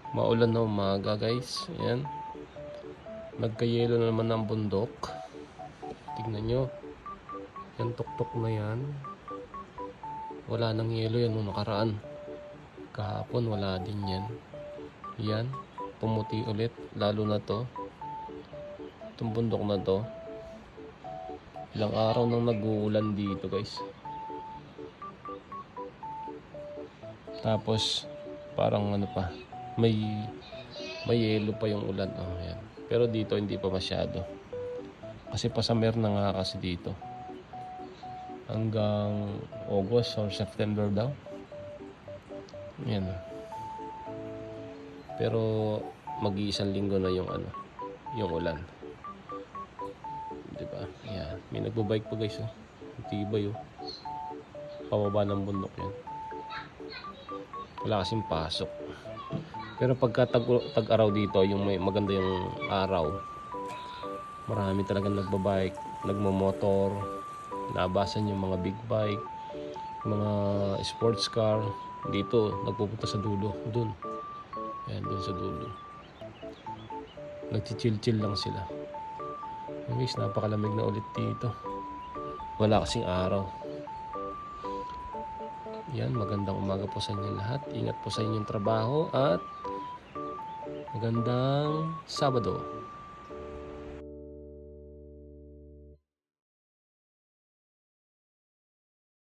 Maulan na umaga guys. Ayan. Nagka-yelo na naman ang bundok. Tignan nyo. Yan tuktok na yan. Wala nang yelo yan nung nakaraan. Kahapon wala din yan. Yan. Pumuti ulit. Lalo na to. Itong bundok na to. Ilang araw nang nag-uulan dito guys. Tapos parang ano pa. May yelo pa yung ulan. Oh, yan. Pero dito hindi pa masyado. Kasi pasamer na nga kasi dito. Hanggang August or September daw. Yan. Pero mag-iisang linggo na yung ano, yung ulan. 'Di ba? Yan. May nagbo-bike pa guys, oh. Tibay, oh. Pababa ng bundok yan. Wala kasing pasok. Pero pagka tag-araw dito, yung may maganda yung araw. Marami talagang nagbabike, nagmo-motor, nabasan yung mga big bike, mga sports car. Dito, nagpupunta sa dulo, dun. Ayan, dun sa dulo. Nagchichill-chill lang sila. Guys, napakalamig na ulit dito. Wala kasing araw. Yan, magandang umaga po sa inyo lahat. Ingat po sa inyong trabaho at magandang Sabado.